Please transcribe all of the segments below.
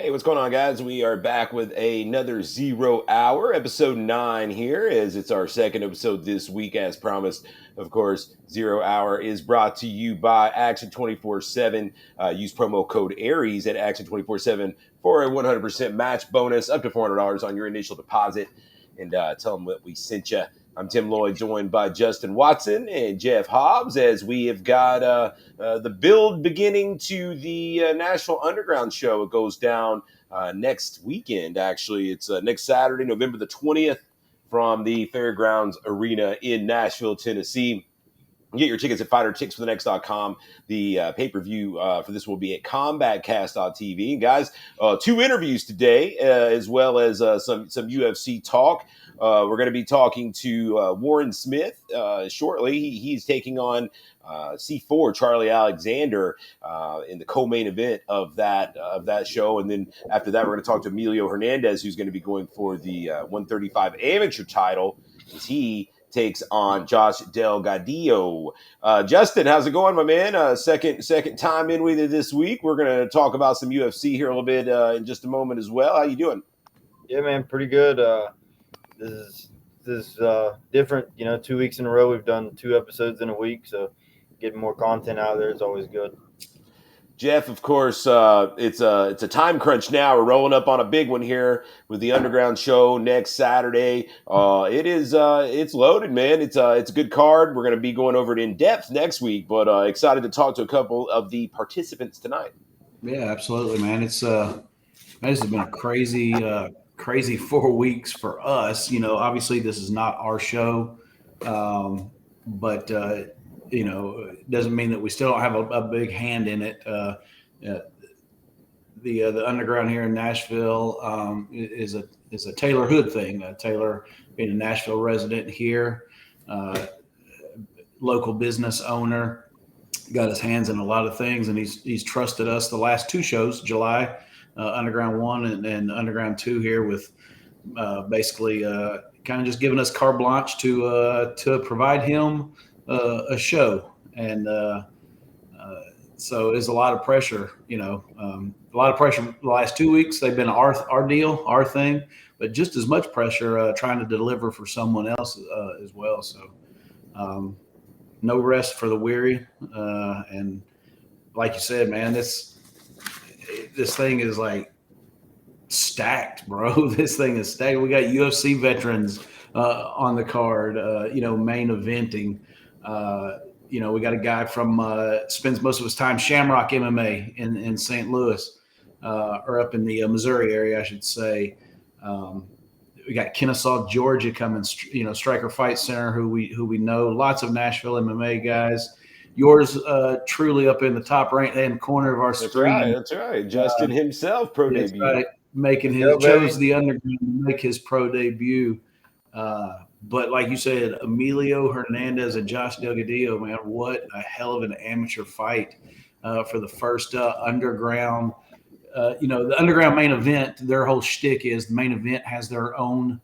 Hey, what's going on, guys? We are back with another 0 Hour, episode 9 here, as it's our second episode this week, as promised. Of course, 0 Hour is brought to you by Action 24/7. Use promo code ARIES at Action 24/7 for a 100% match bonus up to $400 on your initial deposit. And tell them that we sent you. I'm Tim Lloyd, joined by Justin Watson and Jeff Hobbs, as we have got the build beginning to the Nashville Underground show. It goes down next weekend, actually. It's next Saturday, November the 20th, from the Fairgrounds Arena in Nashville, Tennessee. Get your tickets at fighterticksforthenext.com. The pay-per-view for this will be at combatcast.tv. And guys, 2 interviews today, as well as some UFC talk. We're going to be talking to Warren Smith shortly. He's taking on C4 Charlie Alexander in the co-main event of that show. And then after that, we're going to talk to Emilio Hernandez, who's going to be going for the 135 amateur title, as he takes on Josh Delgadillo. Justin, how's it going, my man? Second time in with you this week. We're going to talk about some UFC here a little bit in just a moment as well. How you doing? Yeah, man, pretty good. This is different. 2 weeks in a row we've done 2 episodes in a week, so getting more content out there is always good. Jeff, of course, it's a time crunch now. We're rolling up on a big one here with the Underground show next Saturday. It's loaded, man. It's a good card. We're going to be going over it in depth next week, but excited to talk to a couple of the participants tonight. Yeah, absolutely, man. This has been a crazy 4 weeks for us. Obviously this is not our show, but it doesn't mean that we still don't have a big hand in it. The Underground here in Nashville is a Taylor Hood thing. Taylor, being a Nashville resident here, local business owner, got his hands in a lot of things, and he's trusted us the last 2 shows, July Underground 1 and Underground 2 here, with basically kind of just giving us carte blanche to provide him a show. And so there's a lot of pressure, a lot of pressure the last 2 weeks. They've been our deal, our thing, but just as much pressure trying to deliver for someone else as well. So no rest for the weary. And like you said, man, this thing is like stacked, bro. This thing is stacked. We got UFC veterans on the card, main eventing. We got a guy from spends most of his time Shamrock MMA in St. Louis, or up in the Missouri area, I should say. We got Kennesaw, Georgia coming, Striker Fight Center, who we know. Lots of Nashville MMA guys. Yours truly up in the top right-hand corner of our screen. That's right. Justin himself, pro debut. Right. Chose the Underground to make his pro debut. But like you said, Emilio Hernandez and Josh Delgadillo, man, what a hell of an amateur fight for the first Underground. The Underground main event, their whole shtick is the main event has their own,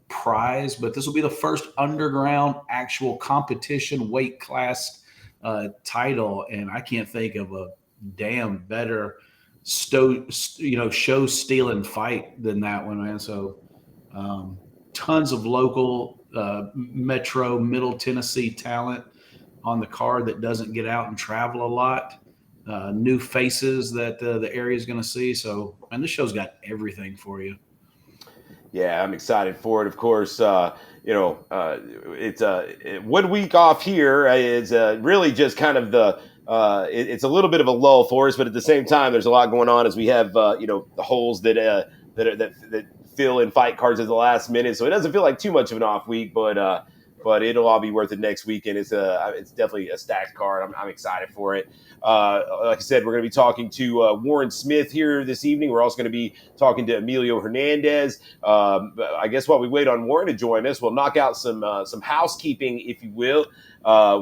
prize, but this will be the first Underground actual competition weight class title, and I can't think of a damn better show stealing fight than that one, man. So tons of local metro middle Tennessee talent on the card that doesn't get out and travel a lot. New faces that the area is going to see. So, man, this show's got everything for you. Yeah, I'm excited for it. Of course, it's 1 week off here is really just kind of it's a little bit of a lull for us, but at the same time, there's a lot going on as we have the holes that fill in fight cards at the last minute. So it doesn't feel like too much of an off week, but it'll all be worth it next weekend. It's definitely a stacked card. I'm excited for it. Like I said, we're going to be talking to Warren Smith here this evening. We're also going to be talking to Emilio Hernandez. I guess while we wait on Warren to join us, we'll knock out some housekeeping, if you will.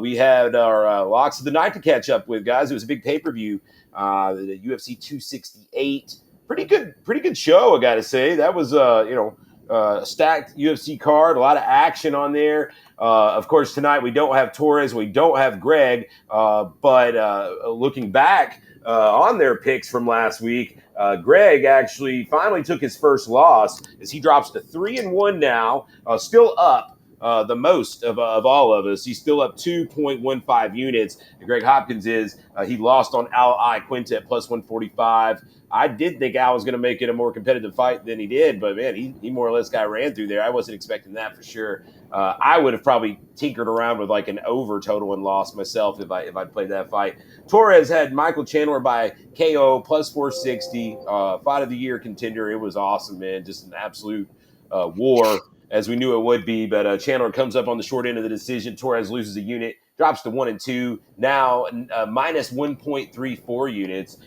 We had our locks of the night to catch up with, guys. It was a big pay-per-view, the UFC 268. Pretty good show, I got to say. That was a stacked UFC card, a lot of action on there. Of course, tonight we don't have Torres, we don't have Greg, but looking back, on their picks from last week. Greg actually finally took his first loss as he drops to 3-1 now, still up. The most of all of us. He's still up 2.15 units. Greg Hopkins is. He lost on Al Quintet plus 145. I did think Al was going to make it a more competitive fight than he did, but man, he more or less got ran through there. I wasn't expecting that for sure. I would have probably tinkered around with like an over total and lost myself if I'd played that fight. Torres had Michael Chandler by KO plus 460, fight of the year contender. It was awesome, man. Just an absolute war, as we knew it would be. But Chandler comes up on the short end of the decision. Torres loses a unit, drops to 1-2. Now minus 1.34 units.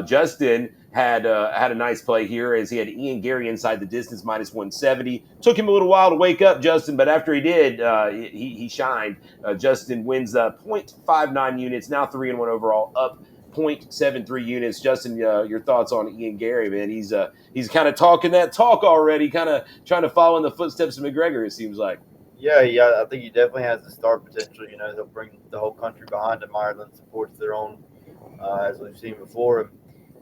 Justin had a nice play here as he had Ian Gary inside the distance minus 170. Took him a little while to wake up, Justin, but after he did, he shined. Justin wins 0.59 units, now 3-1 overall, up 0.73 units. Justin, your thoughts on Ian Gary, man? He's kind of talking that talk already, kind of trying to follow in the footsteps of McGregor, it seems like. Yeah, I think he definitely has the star potential. He'll bring the whole country behind him. Ireland supports their own, as we've seen before.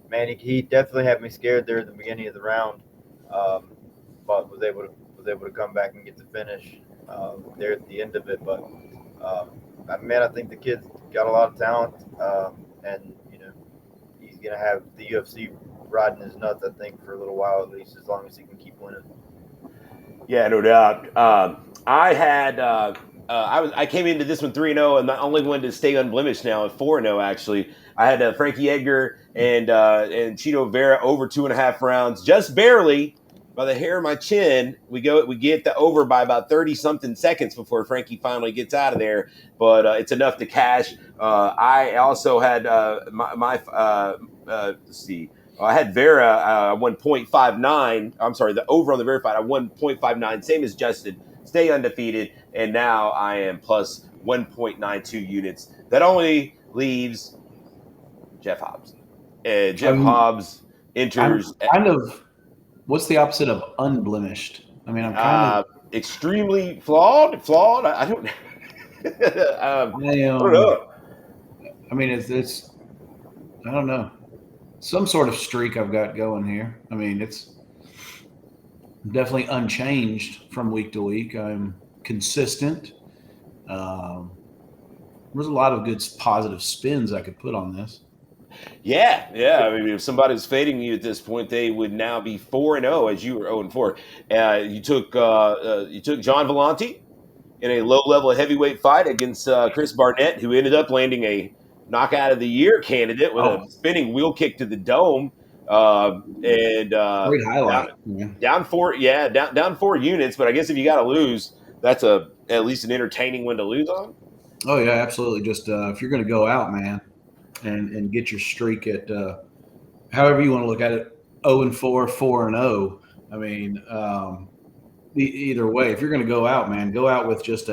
Man, he definitely had me scared there at the beginning of the round, but was able to come back and get the finish there at the end of it. But man, I think the kid's got a lot of talent, and he's gonna have the UFC riding his nuts. I think for a little while at least, as long as he can keep winning. Yeah, no doubt. I came into this one 3-0, and the only one to stay unblemished now at 4-0. Actually, I had Frankie Edgar and Chito Vera over 2.5 rounds, just barely by the hair of my chin. We get the over by about 30-something seconds before Frankie finally gets out of there, but it's enough to cash. I also had let's see. I had Vera 1.59. I'm sorry, the over on the Vera fight at 1.59, same as Justin. Stay undefeated, and now I am plus 1.92 units. That only leaves Jeff Hobbs. Hobbs enters. What's the opposite of unblemished? I mean, I'm kind of extremely flawed. I don't. I don't know. I mean, it's. I don't know. Some sort of streak I've got going here. I mean, it's definitely unchanged from week to week. I'm consistent. There's a lot of good positive spins I could put on this. Yeah. I mean, if somebody's fading you at this point, they would now be 4-0 as you were 0-4. You took John Vellante in a low-level heavyweight fight against Chris Barnett, who ended up landing a knockout of the year candidate with a spinning wheel kick to the dome. Great highlight. Down 4 units, but I guess if you got to lose, that's at least an entertaining one to lose on. Oh yeah, absolutely. Just if you're going to go out, man, and get your streak at however you want to look at it, 0-4, 4-0. I mean, either way, if you're going to go out, man, go out with just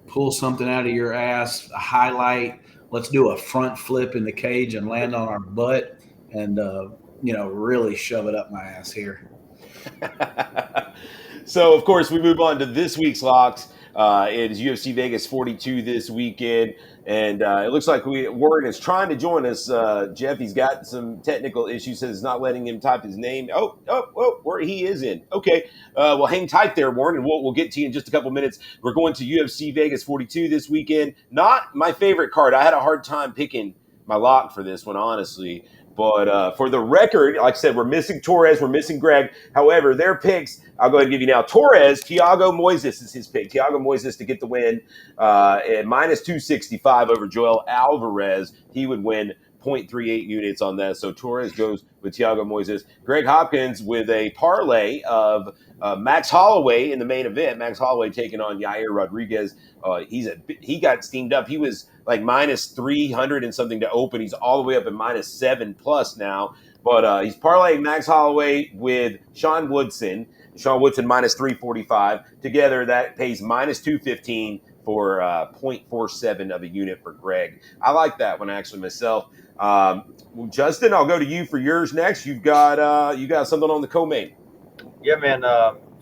pull something out of your ass, a highlight. Let's do a front flip in the cage and land on our butt and, really shove it up my ass here. So, of course, we move on to this week's locks. It is UFC Vegas 42 this weekend, and it looks like Warren is trying to join us. Jeff, he's got some technical issues, says it's not letting him type his name. Where he is in. Okay, well, hang tight there, Warren, and we'll get to you in just a couple minutes. We're going to UFC Vegas 42 this weekend. Not my favorite card. I had a hard time picking my lock for this one, honestly. But for the record, like I said, we're missing Torres, we're missing Greg. However, their picks, I'll go ahead and give you now. Torres, Thiago Moises is his pick. Thiago Moises to get the win at minus 265 over Joel Alvarez. He would win 0.38 units on that. So Torres goes with Thiago Moises. Greg Hopkins with a parlay of Max Holloway in the main event. Max Holloway taking on Yair Rodriguez. He got steamed up. He was like minus 300 and something to open. He's all the way up at minus 7+ now. But he's parlaying Max Holloway with Sean Woodson. Sean Woodson minus 345. Together, that pays minus 215 for 0.47 of a unit for Greg. I like that one actually myself. Justin, I'll go to you for yours next. You got something on the co-main. Yeah, man.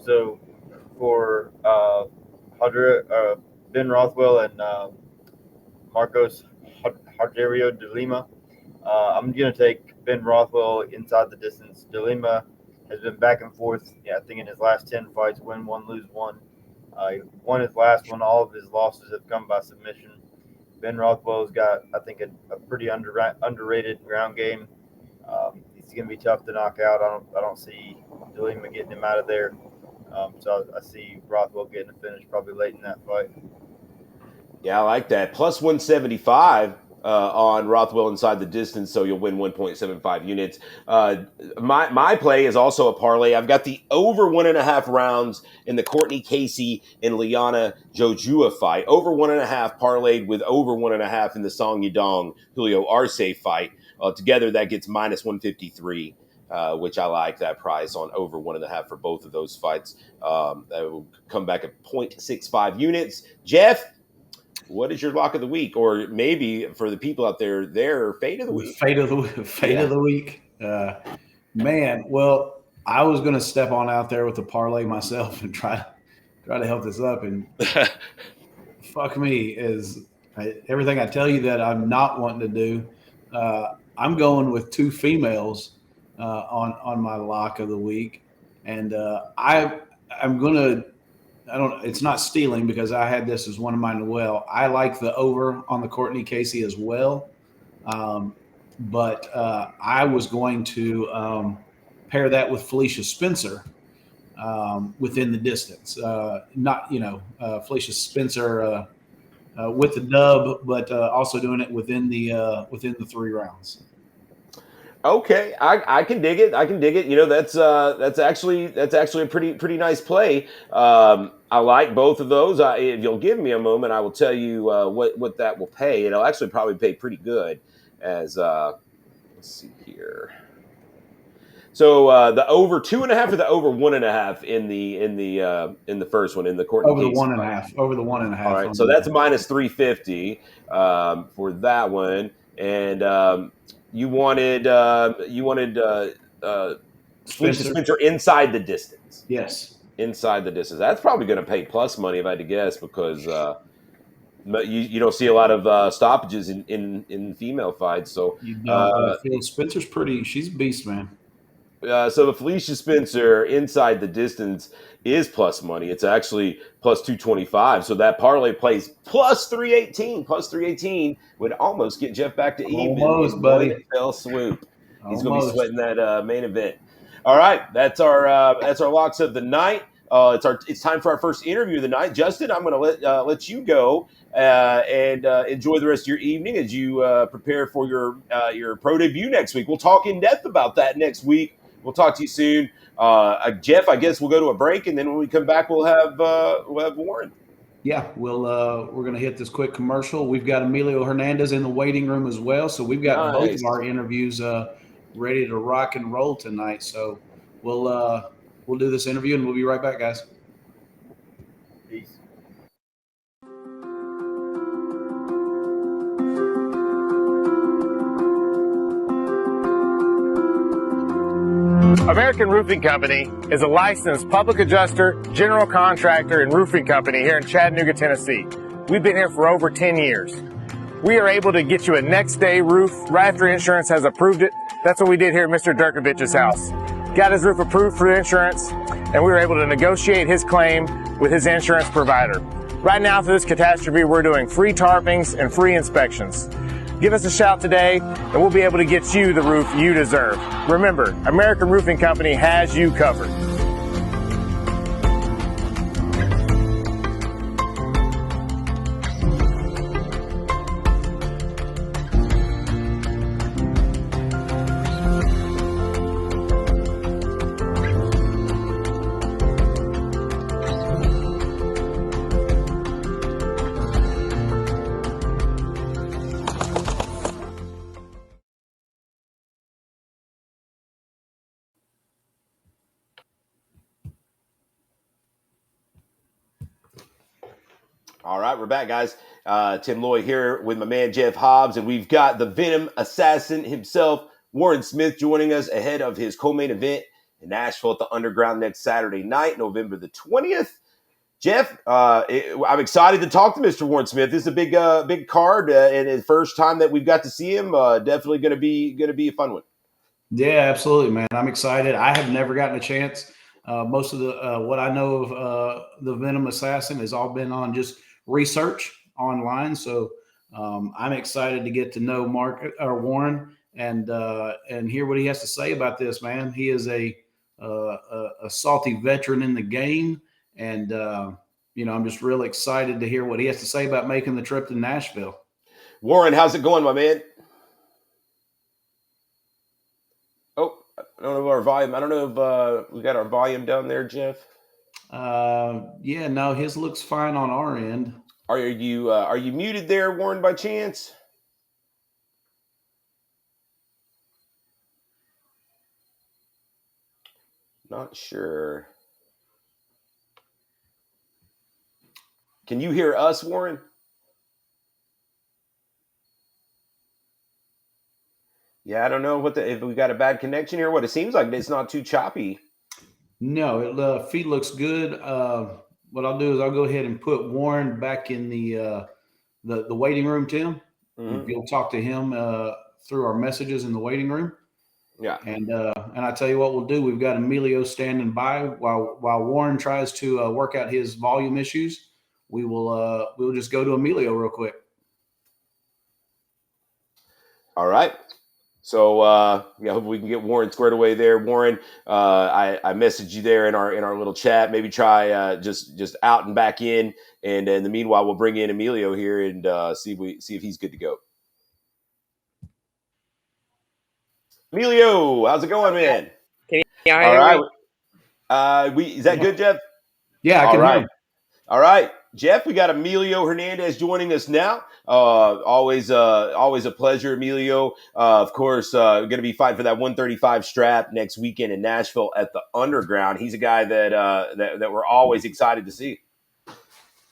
So for Ben Rothwell and Marcos Rogerio de Lima, I'm going to take Ben Rothwell inside the distance. DeLima has been back and forth. Yeah, I think in his last 10 fights, win one, lose one. He won his last one. All of his losses have come by submission. Ben Rothwell's got, I think, a pretty underrated ground game. He's going to be tough to knock out. I don't see DeLima getting him out of there. So I see Rothwell getting a finish probably late in that fight. Yeah, I like that. Plus 175 on Rothwell inside the distance, so you'll win 1.75 units. My play is also a parlay. I've got the over 1.5 rounds in the Courtney Casey and Liana Jojua fight. Over 1.5 parlayed with over 1.5 in the Song Yadong Julio Arce fight. Together, that gets minus 153. Which I like that price on over 1.5 for both of those fights. That will come back at 0.65 units. Jeff, what is your lock of the week? Or maybe for the people out there, their fate of the week? Fate of the week. Man, well, I was going to step on out there with the parlay myself and try to help this up. And fuck me, is everything I tell you that I'm not wanting to do. I'm going with two females on my lock of the week, and I'm gonna. It's not stealing because I had this as one of mine as well. I like the over on the Courtney Casey as well, but I was going to pair that with Felicia Spencer within the distance. Felicia Spencer with the dub, but also doing it within the 3 rounds. Okay, I can dig it. You know, that's actually a pretty nice play. I like both of those. If you'll give me a moment, I will tell you what that will pay. It'll actually probably pay pretty good. As let's see here. So the over 2.5 or the over 1.5 in the first one in the Courtney over the Casey 1.5 over the 1.5. All right, so that's minus 350 for that one, and you wanted Felicia Spencer inside the distance. Yes, inside the distance. That's probably going to pay plus money if I had to guess because you don't see a lot of stoppages in female fights. So you know, Spencer's pretty. She's a beast, man. So the Felicia Spencer inside the distance is plus money. It's actually plus 225. So that parlay plays plus 318. Plus 318 would almost get Jeff back to even. Almost, buddy. Fell swoop. He's going to be sweating that main event. All right, that's our locks of the night. It's time for our first interview of the night. Justin, I'm going to let you go and enjoy the rest of your evening as you prepare for your pro debut next week. We'll talk in depth about that next week. We'll talk to you soon. Jeff, I guess we'll go to a break, and then when we come back, we'll have Warren. Yeah, we're going to hit this quick commercial. We've got Emilio Hernandez in the waiting room as well, so we've got both of our interviews ready to rock and roll tonight. So we'll do this interview, and we'll be right back, guys. Peace. American Roofing Company is a licensed public adjuster, general contractor, and roofing company here in Chattanooga, Tennessee. We've been here for over 10 years. We are able to get you a next day roof right after insurance has approved it. That's what we did here at Mr. Durkovich's house. Got his roof approved for insurance, and we were able to negotiate his claim with his insurance provider. Right now, for this catastrophe, we're doing free tarpings and free inspections. Give us a shout today, and we'll be able to get you the roof you deserve. Remember, American Roofing Company has you covered. All right, we're back, guys. Tim Lloyd here with my man Jeff Hobbs, and we've got the Venom assassin himself, Warren Smith, joining us ahead of his co-main event in Nashville at the Underground next Saturday night, November the 20th. Jeff, I'm excited to talk to Mr. Warren Smith. This is a big card, and his first time that we've got to see him. Definitely going to be a fun one. Yeah, absolutely, man. I'm excited. I have never gotten a chance. Most of the what I know of the Venom Assassin has all been on just research online. So I'm excited to get to know Warren and hear what he has to say about this, man. He is a salty veteran in the game, and I'm just really excited to hear what he has to say about making the trip to Nashville. Warren, how's it going, my man? Oh, I don't know our volume. I don't know if we got our volume down there, Jeff. Yeah, no, his looks fine on our end. Are you muted there, Warren, by chance? Not sure. Can you hear us, Warren? Yeah, I don't know if we got a bad connection here. What it seems like it's not too choppy. No, feed looks good. What I'll do is I'll go ahead and put Warren back in the waiting room, Tim. Mm-hmm. You'll talk to him through our messages in the waiting room. Yeah. And I tell you what we'll do. We've got Emilio standing by while Warren tries to work out his volume issues. We'll just go to Emilio real quick. All right. So hopefully we can get Warren squared away there. Warren, I messaged you there in our little chat. Maybe try just out and back in, and in the meanwhile we'll bring in Emilio here and see if he's good to go. Emilio, how's it going, man? Can you hear me? All right. Is that good, Jeff? Yeah, I can hear him. All right, Jeff, we got Emilio Hernandez joining us now. Always a pleasure, Emilio. Of course, going to be fighting for that 135 strap next weekend in Nashville at the Underground. He's a guy that we're always excited to see.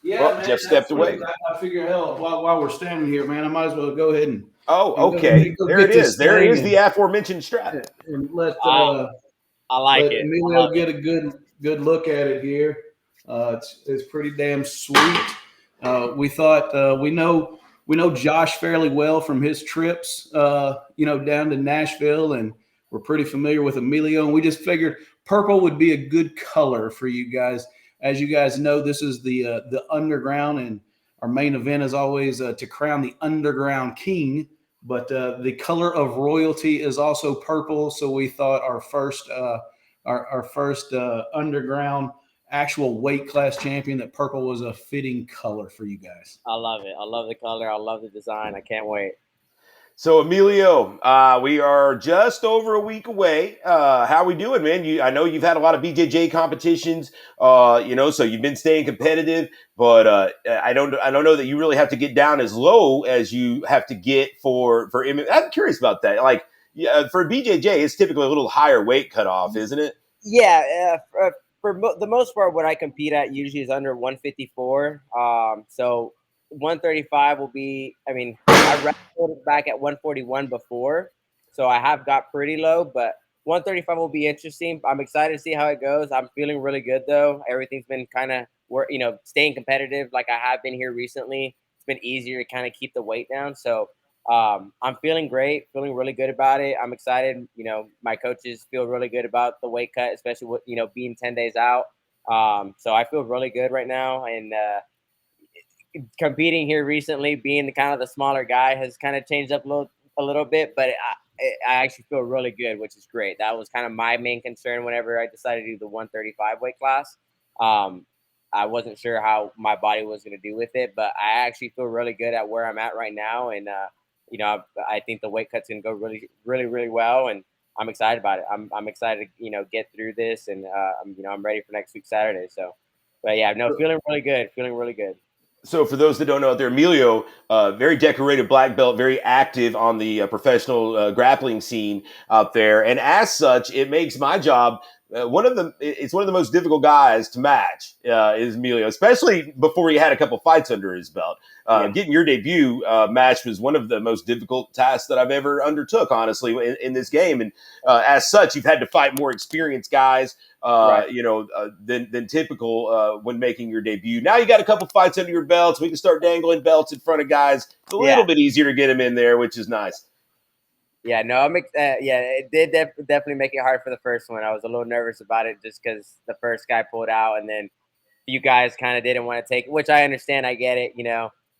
Yeah, well, man, Jeff stepped away. I figure, hell, while we're standing here, man, I might as well go ahead and. Oh, okay. There it is. There is the aforementioned strap. And let I like let it. Emilio get a good look at it here. It's pretty damn sweet. We thought we know Josh fairly well from his trips, down to Nashville, and we're pretty familiar with Emilio. And we just figured purple would be a good color for you guys. As you guys know, this is the Underground, and our main event is always to crown the Underground King. But the color of royalty is also purple, so we thought our first Underground actual weight class champion, that purple was a fitting color for you guys. I love it. I love the color. I love the design. I can't wait. So, Emilio, we are just over a week away. How we doing, man? I know you've had a lot of BJJ competitions, so you've been staying competitive, but I don't know that you really have to get down as low as you have to get for MMA. I'm curious about that. Like, for BJJ, it's typically a little higher weight cutoff, isn't it? Yeah, for the most part, what I compete at usually is under 154. So 135 will be, I wrestled back at 141 before, so I have got pretty low, but 135 will be interesting. I'm excited to see how it goes. I'm feeling really good, though. Everything's been kind of, staying competitive like I have been here recently. It's been easier to kind of keep the weight down. So I'm feeling great, feeling really good about it. I'm excited. My coaches feel really good about the weight cut, especially with, being 10 days out. So I feel really good right now. And competing here recently, being the smaller guy has kind of changed up a little bit, but I actually feel really good, which is great. That was kind of my main concern whenever I decided to do the 135 weight class. I wasn't sure how my body was going to do with it, but I actually feel really good at where I'm at right now. And, I think the weight cut's going to go really, really, really well. And I'm excited about it. I'm excited to, get through this, and, I'm ready for next week, Saturday. So, but yeah, feeling really good. So for those that don't know out there, Emilio, very decorated black belt, very active on the professional grappling scene out there. And as such, it makes my job it's one of the most difficult guys to match is Emilio, especially before he had a couple fights under his belt. Getting your debut match was one of the most difficult tasks that I've ever undertook, honestly, in this game. And as such, you've had to fight more experienced guys. Right. Than typical when making your debut. Now you got a couple fights under your belts. We can start dangling belts in front of guys. It's a little bit easier to get them in there, which is nice. Yeah, no, it did definitely make it hard for the first one. I was a little nervous about it just because the first guy pulled out, and then you guys kind of didn't want to take it, which I understand. I get it,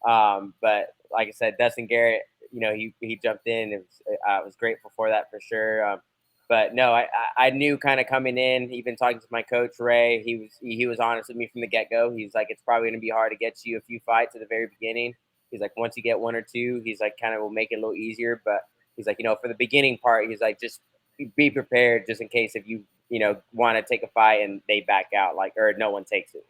But like I said, Dustin Garrett, he jumped in. I was grateful for that for sure. But no, I knew kind of coming in, even talking to my coach Ray, he was honest with me from the get go. He's like, it's probably going to be hard to get you a few fights at the very beginning. He's like, once you get one or two, he's like, kind of will make it a little easier. But he's like, for the beginning part, he's like, just be prepared just in case if you want to take a fight and they back out, or no one takes it.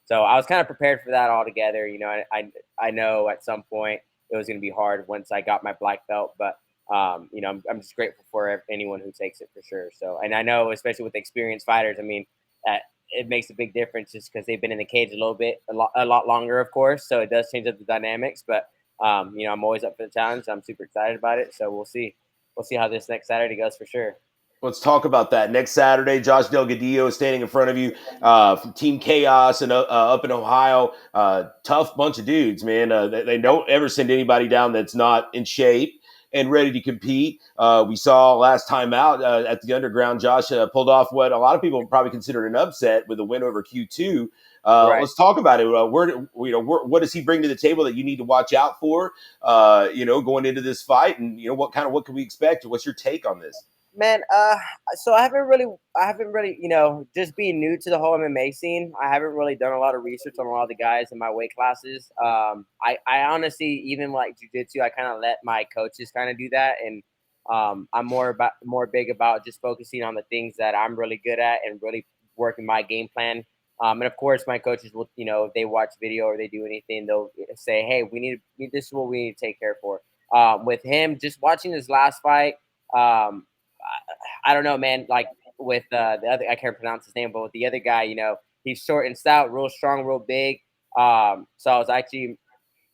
So I was kind of prepared for that altogether. I know at some point it was going to be hard once I got my black belt, but I'm just grateful for anyone who takes it for sure. So, and I know, especially with experienced fighters, I mean, it makes a big difference just because they've been in the cage a lot longer, of course. So it does change up the dynamics, but I'm always up for the challenge. I'm super excited about it. So we'll see how this next Saturday goes for sure. Let's talk about that. Next Saturday, Josh Delgadillo is standing in front of you from Team Chaos and up in Ohio. Tough bunch of dudes, man. They don't ever send anybody down that's not in shape and ready to compete. We saw last time out at the Underground, Josh pulled off what a lot of people probably considered an upset with a win over Q2. Right. Let's talk about it. What does he bring to the table that you need to watch out for? Going into this fight, and what can we expect? What's your take on this? Man, so I haven't really, just being new to the whole MMA scene, I haven't really done a lot of research on a lot of the guys in my weight classes. I honestly, even like jiu-jitsu, I kind of let my coaches kind of do that, and I'm more big about just focusing on the things that I'm really good at and really working my game plan. And of course, my coaches will, if they watch video or they do anything, they'll say, "Hey, this is what we need to take care for." With him, just watching his last fight. I don't know, man. Like with the other, I can't pronounce his name, but with the other guy, he's short and stout, real strong, real big. So I was actually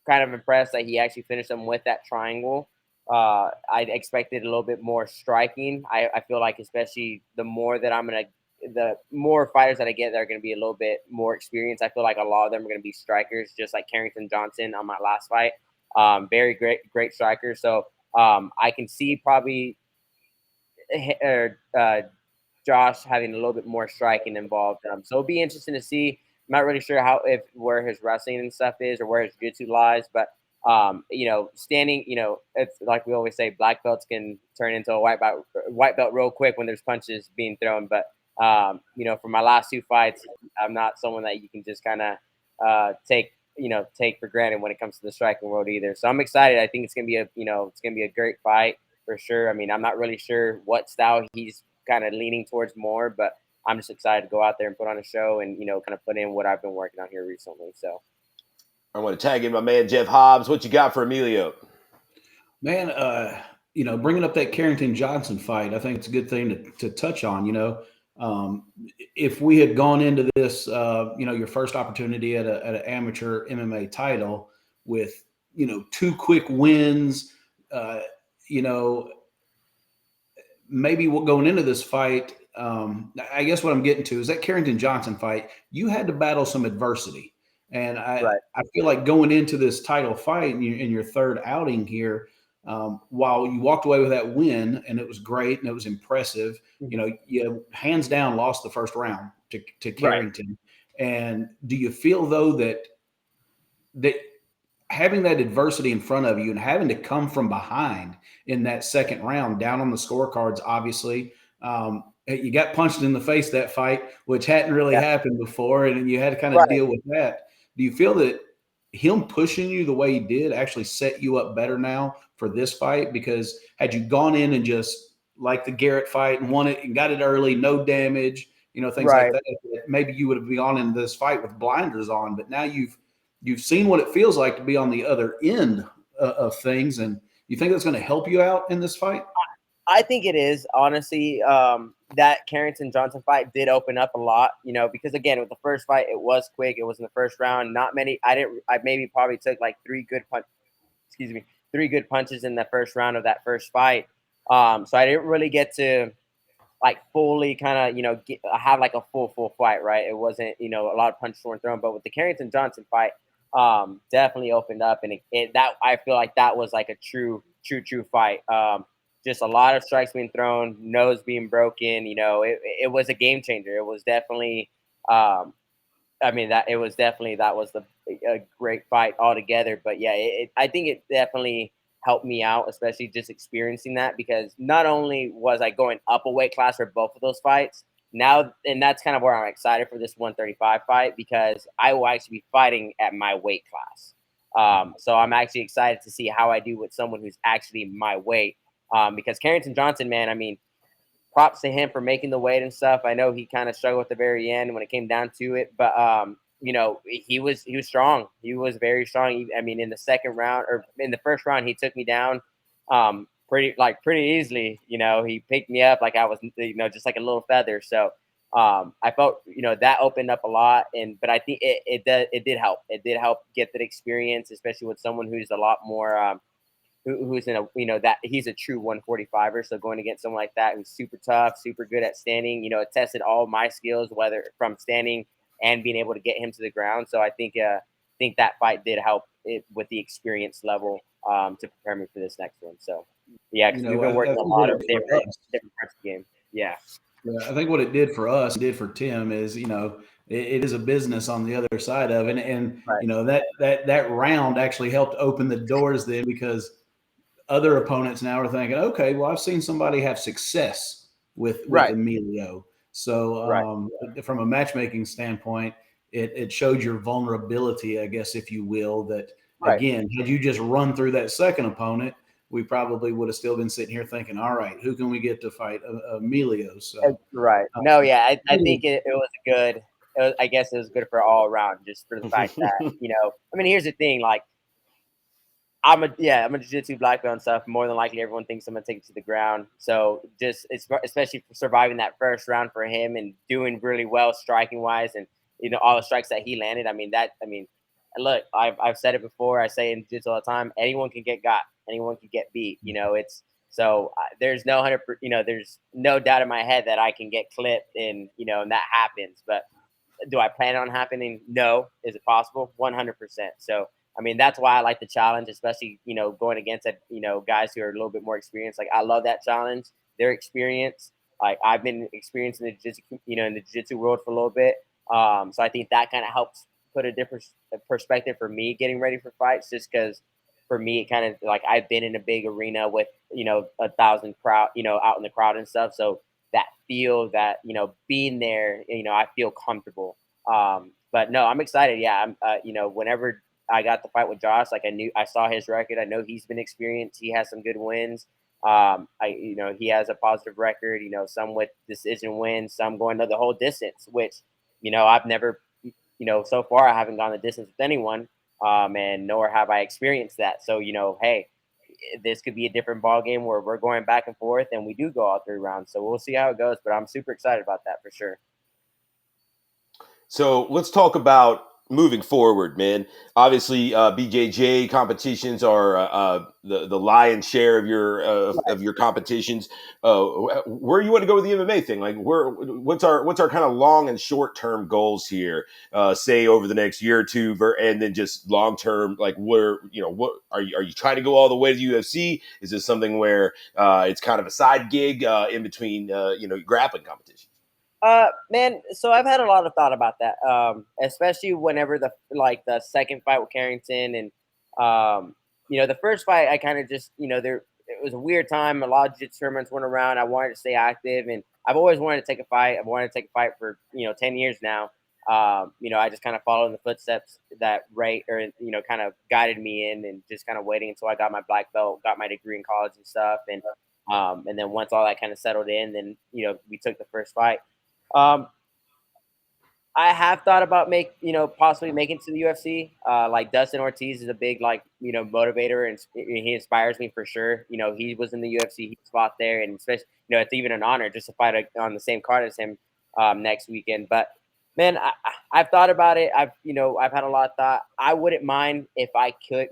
kind of impressed that he actually finished him with that triangle. I expected a little bit more striking. I feel like, especially the more fighters that I get that are going to be a little bit more experienced, I feel like a lot of them are going to be strikers, just like Carrington Johnson on my last fight. Very great striker. So I can see probably Josh having a little bit more striking involved. So it'll be interesting to see. I'm not really sure where his wrestling and stuff is or where his jiu-jitsu lies, but standing, it's like we always say, black belts can turn into a white belt real quick when there's punches being thrown. But for my last two fights, I'm not someone that you can just kind of take for granted when it comes to the striking world either. So I'm excited. I think it's gonna be a great fight for sure. I mean, I'm not really sure what style he's kind of leaning towards more, but I'm just excited to go out there and put on a show and, kind of put in what I've been working on here recently. So I want to tag in my man, Jeff Hobbs. What you got for Emilio? Man, bringing up that Carrington Johnson fight, I think it's a good thing to touch on. If we had gone into this, your first opportunity at an amateur MMA title with, two quick wins, maybe going into this fight, I guess what I'm getting to is that Carrington Johnson fight, you had to battle some adversity. And I feel like going into this title fight in your third outing here, while you walked away with that win and it was great and it was impressive, you hands down lost the first round to Carrington. Right. And do you feel though that having that adversity in front of you and having to come from behind in that second round, down on the scorecards, obviously, you got punched in the face that fight, which hadn't really happened before, and you had to kind of deal with that. Do you feel that him pushing you the way he did actually set you up better now for this fight? Because had you gone in and just like the Garrett fight and won it and got it early, no damage, things like that, maybe you would have gone into this fight with blinders on. But now you've seen what it feels like to be on the other end of things, and you think that's going to help you out in this fight? I think it is, honestly. That Carrington Johnson fight did open up a lot, because again, with the first fight, it was quick. It was in the first round. Not many. I maybe probably took like three good punches in the first round of that first fight. So I didn't really get to like fully kind of, have like a full fight, right? It wasn't, a lot of punches weren't thrown, but with the Carrington Johnson fight, definitely opened up, and that I feel like that was like a true fight. Just a lot of strikes being thrown, nose being broken. It was a game changer. It was definitely, that was a great fight altogether. But yeah, I think it definitely helped me out, especially just experiencing that, because not only was I going up a weight class for both of those fights now, and that's kind of where I'm excited for this 135 fight, because I will actually be fighting at my weight class. So I'm actually excited to see how I do with someone who's actually my weight. Because Carrington Johnson, man, I mean, props to him for making the weight and stuff. I know he kind of struggled at the very end when it came down to it, but he was strong. He was very strong. I mean, in the second round, or in the first round, he took me down pretty easily. He picked me up like I was just like a little feather. So I felt that opened up a lot, but I think it did help. It did help get that experience, especially with someone who's a lot more who's in a that he's a true 145er. So going against someone like that who's super tough, super good at standing, it tested all my skills, whether from standing and being able to get him to the ground. So I think that fight did help it with the experience level to prepare me for this next one. So yeah, because we've been working a lot of different parts of the game. Yeah. I think what it did for us, did for Tim, is it is a business on the other side of it, and Right. that round actually helped open the doors then, because other opponents now are thinking, okay, well, I've seen somebody have success with Right. Emilio. So from a matchmaking standpoint, it showed your vulnerability, I guess, if you will, that Right. again, had you just run through that second opponent, we probably would have still been sitting here thinking, all right, who can we get to fight Emilio? So Right. No, yeah, I think it was good. I guess it was good for all around, just for the fact that, I mean, here's the thing, like, I'm a jiu-jitsu black belt and stuff. More than likely, everyone thinks I'm gonna take it to the ground. So just especially for surviving that first round for him and doing really well striking wise, and all the strikes that he landed. Look, I've said it before. I say in jiu-jitsu all the time. Anyone can get got. Anyone can get beat. It's so there's no there's no doubt in my head that I can get clipped, and and that happens. But do I plan on happening? No. Is it possible? 100%. So I mean, that's why I like the challenge, especially, going against, guys who are a little bit more experienced. Like, I love that challenge, their experience. Like, I've been experienced in the jiu-jitsu world for a little bit. So I think that kind of helps put a different perspective for me getting ready for fights, just because for me, it kind of like I've been in a big arena with, 1,000 crowd, out in the crowd and stuff. So that feel that, being there, I feel comfortable. But no, I'm excited. Yeah. Whenever I got the fight with Josh, like I saw his record. I know he's been experienced. He has some good wins. He has a positive record. Some with decision wins, some going the whole distance. Which, I've never, so far I haven't gone the distance with anyone, and nor have I experienced that. So hey, this could be a different ball game where we're going back and forth, and we do go all 3 rounds. So we'll see how it goes. But I'm super excited about that for sure. So let's talk about moving forward, man. Obviously, BJJ competitions are the lion's share of your competitions. Where you want to go with the MMA thing? Like, what's our kind of long and short term goals here? Say over the next year or two, and then just long term. Like, what are you trying to go all the way to UFC? Is this something where it's kind of a side gig in between grappling competitions? Man, so I've had a lot of thought about that. Especially whenever the second fight with Carrington, and the first fight I kind of just, it was a weird time. A lot of jiu-jitsu tournaments went around. I wanted to stay active, and I've always wanted to take a fight. I've wanted to take a fight for 10 years now. I just kind of followed in the footsteps that kind of guided me in, and just kind of waiting until I got my black belt, got my degree in college and stuff, and then once all that kind of settled in, then we took the first fight. I have thought about possibly making it to the UFC. Like Dustin Ortiz is a big motivator, and he inspires me for sure. He was in the UFC, he fought there, and especially it's even an honor just to fight on the same card as him next weekend. But man, I've thought about it. I've had a lot of thought. I wouldn't mind if I could.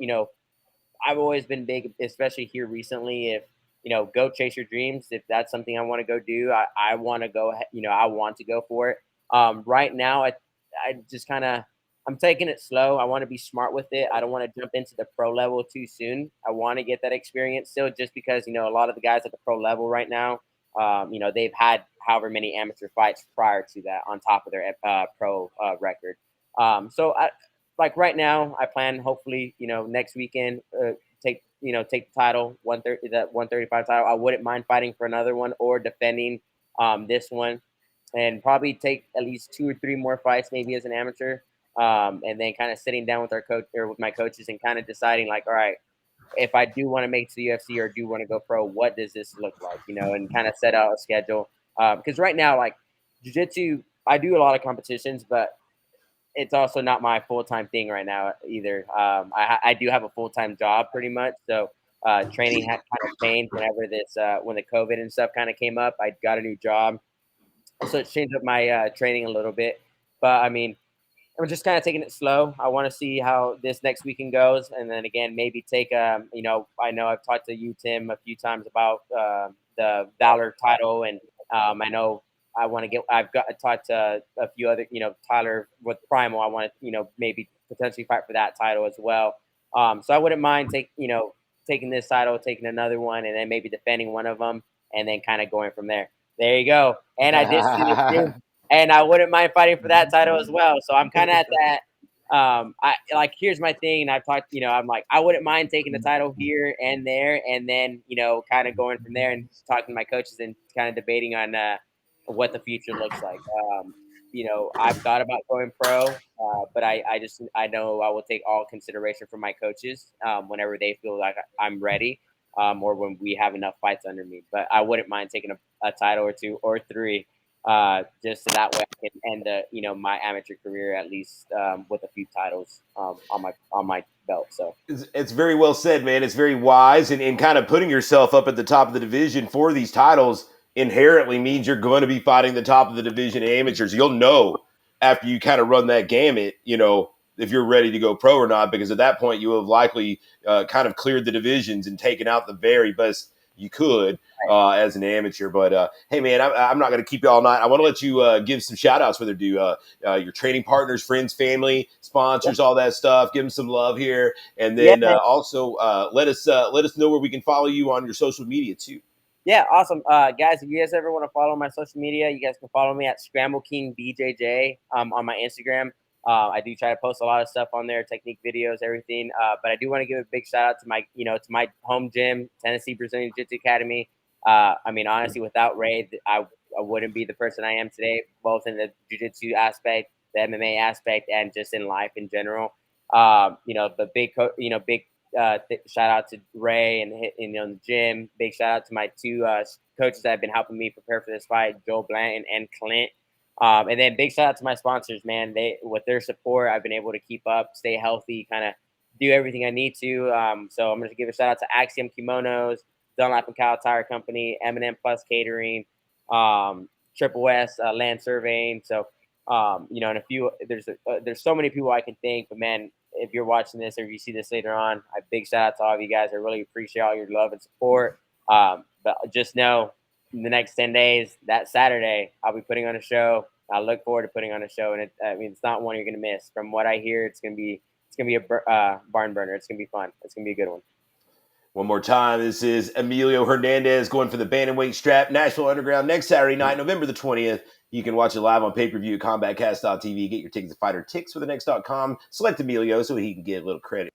I've always been big, especially here recently, if go chase your dreams. If that's something I want to go do, I want to go, I want to go for it. Right now, I just kind of, I'm taking it slow. I want to be smart with it. I don't want to jump into the pro level too soon. I want to get that experience still, just because, a lot of the guys at the pro level right now, they've had however many amateur fights prior to that on top of their pro record. So like right now, I plan hopefully, next weekend, take the title, 130, that 135 title. I wouldn't mind fighting for another one or defending this one, and probably take at least 2 or 3 more fights, maybe as an amateur. And then kind of sitting down with our coach or with my coaches and kind of deciding like, all right, if I do want to make it to the UFC or do want to go pro, what does this look like? And kind of set out a schedule. Because right now, like jiu-jitsu, I do a lot of competitions, but it's also not my full-time thing right now either. I do have a full-time job pretty much. So training had kind of changed whenever when the COVID and stuff kind of came up. I got a new job. So it changed up my training a little bit. But I mean, I'm just kind of taking it slow. I want to see how this next weekend goes, and then again, maybe take I know I've talked to you, Tim, a few times about the Valor title, and I know I want to get. I've talked to a few other, Tyler with Primal. I want to, maybe potentially fight for that title as well. So I wouldn't mind taking this title, taking another one, and then maybe defending one of them, and then kind of going from there. There you go. And I did see this too. And I wouldn't mind fighting for that title as well. So I'm kind of at that. Here's my thing. And I've talked, I'm like, I wouldn't mind taking the title here and there, and then, kind of going from there and talking to my coaches and kind of debating on what the future looks like. I've thought about going pro, but I know I will take all consideration from my coaches whenever they feel like I'm ready, or when we have enough fights under me. But I wouldn't mind taking a title or 2 or 3. Just so that way I can end my amateur career at least with a few titles on my belt. So it's very well said, man. It's very wise, and kind of putting yourself up at the top of the division for these titles inherently means you're going to be fighting the top of the division amateurs. You'll know after you kind of run that gamut, if you're ready to go pro or not, because at that point you have likely kind of cleared the divisions and taken out the very best you could as an amateur. But hey, man, I'm not going to keep you all night. I want to let you give some shout outs, whether do your training partners, friends, family, sponsors, all that stuff. Give them some love here. And then also let us know where we can follow you on your social media too. Yeah, awesome. Guys, if you guys ever want to follow my social media, you guys can follow me at Scramble King BJJ on my Instagram. I do try to post a lot of stuff on there, technique videos, everything. But I do want to give a big shout out to my home gym, Tennessee Brazilian Jiu-Jitsu Academy. Honestly, without Ray, I wouldn't be the person I am today, both in the jiu-jitsu aspect, the MMA aspect, and just in life in general. The big shout out to Ray and the gym. Big shout out to my 2 coaches that have been helping me prepare for this fight, Joe Blanton and Clint. And then big shout out to my sponsors, man. With their support, I've been able to keep up, stay healthy, kind of do everything I need to. So I'm going to give a shout out to Axiom Kimonos, Dunlap and Kyle Tire Company, M&M Plus Catering, Triple S Land Surveying. So, and a few. There's so many people I can thank, but man, if you're watching this or if you see this later on, a big shout out to all of you guys. I really appreciate all your love and support. But just know, in the next 10 days, that Saturday, I'll be putting on a show. I look forward to putting on a show, and it's not one you're going to miss. From what I hear, it's going to be a barn burner. It's going to be fun. It's going to be a good one. One more time, this is Emilio Hernandez going for the bantamweight strap, Nashville Underground, next Saturday night, November the 20th. You can watch it live on pay-per-view at combatcast.tv. Get your tickets at fightertix.com. Select Emilio so he can get a little credit.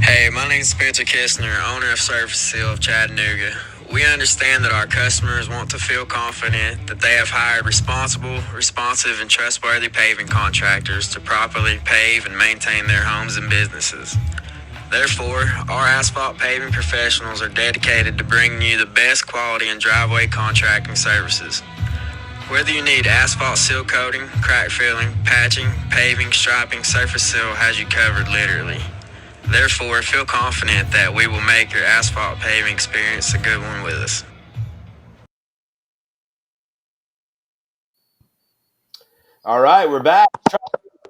Hey, my name is Spencer Kistner, owner of Surface Seal of Chattanooga. We understand that our customers want to feel confident that they have hired responsible, responsive, and trustworthy paving contractors to properly pave and maintain their homes and businesses. Therefore, our asphalt paving professionals are dedicated to bringing you the best quality and driveway contracting services. Whether you need asphalt seal coating, crack filling, patching, paving, striping, Surface Seal has you covered literally. Therefore, feel confident that we will make your asphalt paving experience a good one with us. All right, we're back.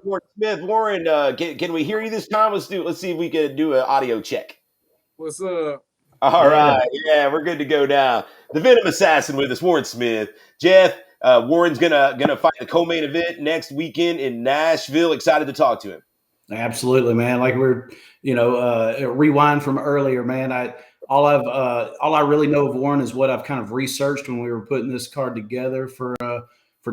Warren Smith. Warren, can we hear you this time? Let's see if we can do an audio check. What's up? All right, yeah, we're good to go now. The Venom Assassin with us, Warren Smith. Jeff, Warren's gonna fight the co-main event next weekend in Nashville. Excited to talk to him. Absolutely, man. Like we're, rewind from earlier, man. All I really know of Warren is what I've kind of researched when we were putting this card together for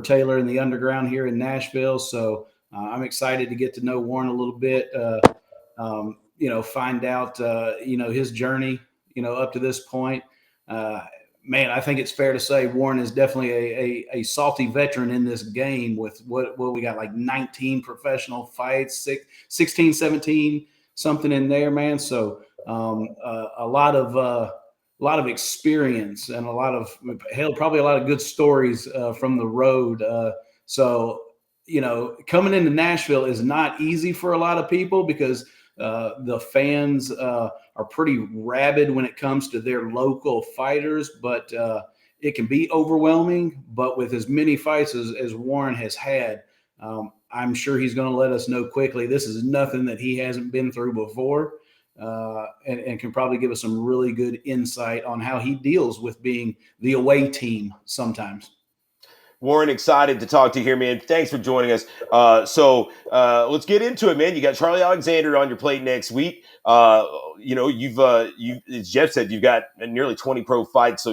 Taylor and the Underground here in Nashville. So I'm excited to get to know Warren a little bit. Find out his journey, up to this point. Man, I think it's fair to say Warren is definitely a salty veteran in this game with what we got, like 19 professional fights, 16, 17, something in there, man. So a lot of experience and probably a lot of good stories from the road. So coming into Nashville is not easy for a lot of people because the fans are pretty rabid when it comes to their local fighters, but it can be overwhelming. But with as many fights as Warren has had, I'm sure he's going to let us know quickly. This is nothing that he hasn't been through before, and can probably give us some really good insight on how he deals with being the away team sometimes. Warren, excited to talk to you here, man. Thanks for joining us. So let's get into it, man. You got Charlie Alexander on your plate next week. You've as Jeff said, you've got nearly 20 pro fights, so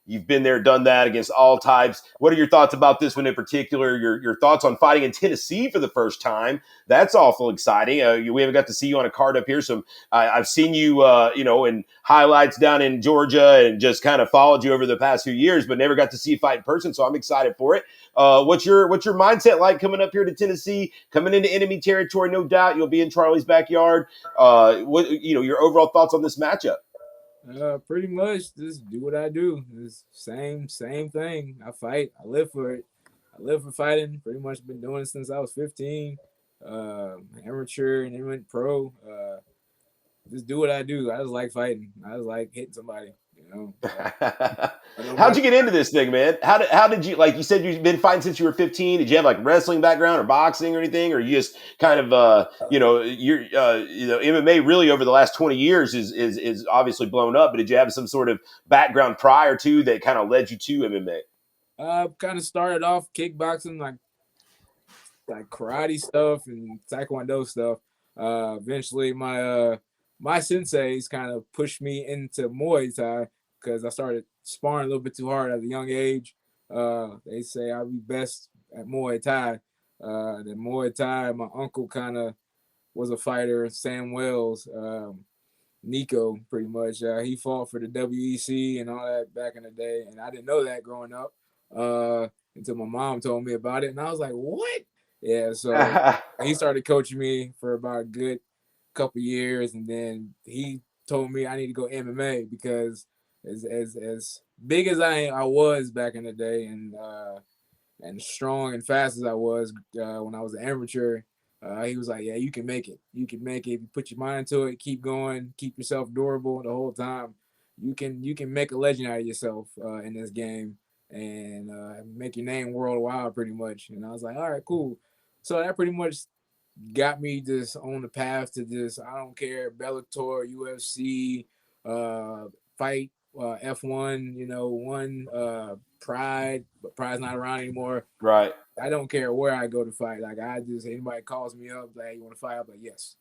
you've been there, done that against all types. What are your thoughts about this one in particular? Your thoughts on fighting in Tennessee for the first time? That's awful exciting. We haven't got to see you on a card up here, so I've seen you, in highlights down in Georgia and just kind of followed you over the past few years, but never got to see you fight in person. So I'm excited for it. What's your mindset like coming up here to Tennessee, coming into enemy territory? No doubt you'll be in Charlie's backyard. Your overall thoughts on this matchup? Pretty much just do what I do. It's same thing. I fight. I live for it. I live for fighting. Pretty much been doing it since I was 15. Amateur and then went pro. Just do what I do. I just like fighting. I just like hitting somebody. How'd you get into this thing, man? How did you, like you said, you've been fighting since you were 15? Did you have like wrestling background or boxing or anything, or you just kind of MMA really over the last 20 years is obviously blown up, but did you have some sort of background prior to that kind of led you to MMA? Kind of started off kickboxing, like karate stuff and taekwondo stuff. Eventually my senseis kind of pushed me into Muay Thai because I started sparring a little bit too hard at a young age. They say I'll be best at Muay Thai. Then Muay Thai, my uncle kind of was a fighter, Sam Wells, Nico, pretty much. He fought for the WEC and all that back in the day, and I didn't know that growing up until my mom told me about it, and I was like, what? Yeah, so he started coaching me for about a good couple years, and then he told me I need to go MMA because as big as I was back in the day, and strong and fast as I was when I was an amateur, he was like, yeah, you can make it. You can make it if you put your mind to it, keep going, keep yourself durable the whole time. You can make a legend out of yourself in this game and make your name worldwide pretty much. And I was like, all right, cool. So that pretty much got me just on the path to just, I don't care, Bellator, UFC, fight, F1, Pride, but Pride's not around anymore. Right. I don't care where I go to fight. Like, anybody calls me up, like, you want to fight? I'm like, yes.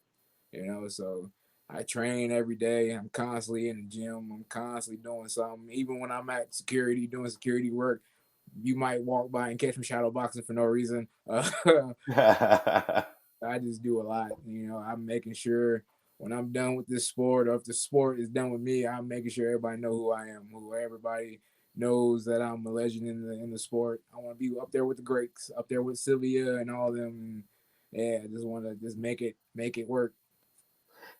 So I train every day. I'm constantly in the gym. I'm constantly doing something. Even when I'm at security, doing security work, you might walk by and catch me shadow boxing for no reason. I just do a lot. I'm making sure when I'm done with this sport, or if the sport is done with me, I'm making sure everybody know who I am, who everybody knows that I'm a legend in the sport. I want to be up there with the greats, up there with Sylvia and all of them. And yeah, I just want to just make it work.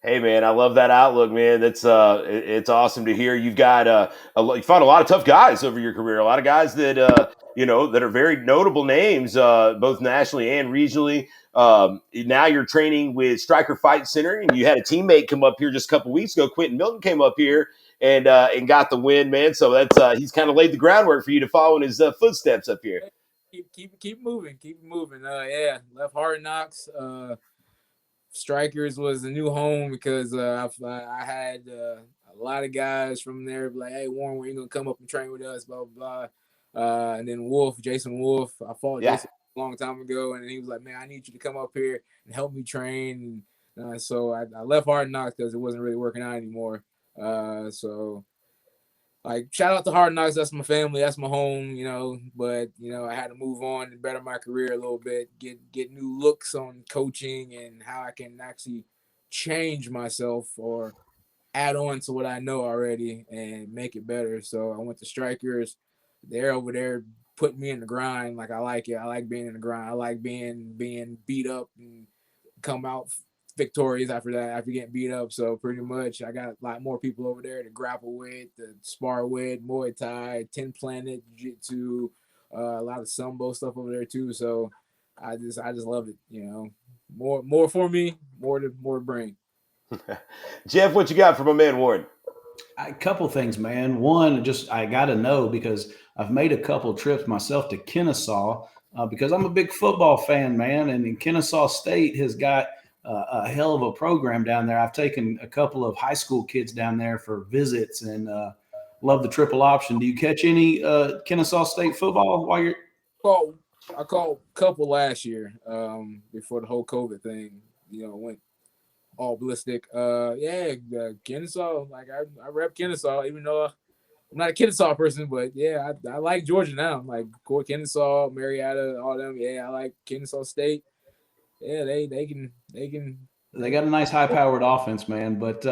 Hey man, I love that outlook, man. That's it's awesome to hear. You've got you fought a lot of tough guys over your career. A lot of guys that that are very notable names, both nationally and regionally. Now you're training with Striker Fight Center, and you had a teammate come up here just a couple weeks ago. Quentin Milton came up here and got the win, man. So that's he's kind of laid the groundwork for you to follow in his footsteps up here. keep moving. Yeah, left Hard Knocks. Strikers was a new home because I had a lot of guys from there be like, hey, Warren, when you gonna come up and train with us, blah blah blah. And then Jason Wolf, I fought Jason a long time ago, and he was like, man, I need you to come up here and help me train. And so I left Hard Knocks because it wasn't really working out anymore. So like, shout out to Hard Knocks. That's my family. That's my home, But, I had to move on and better my career a little bit, get new looks on coaching and how I can actually change myself or add on to what I know already and make it better. So I went to Strikers. They're over there putting me in the grind. Like, I like it. I like being in the grind. I like being beat up and come out victorious after that, after getting beat up. So pretty much I got a lot more people over there to grapple with, to spar with, Muay Thai, 10 Planet, Jiu-Jitsu, a lot of Sambo stuff over there too. So I just love it, More for me, more to bring. Jeff, what you got for my man Warren? A couple things, man. One, just I got to know because I've made a couple trips myself to Kennesaw because I'm a big football fan, man. And in Kennesaw State has got a hell of a program down there. I've taken a couple of high school kids down there for visits and love the triple option. Do you catch any Kennesaw State football while you're? I called a couple last year before the whole COVID thing, went all ballistic. Kennesaw. Like I rep Kennesaw, even though I'm not a Kennesaw person, but yeah, I like Georgia now. I'm like Kennesaw, Marietta, all them. Yeah, I like Kennesaw State. Yeah, they can. They got a nice high-powered offense, man. But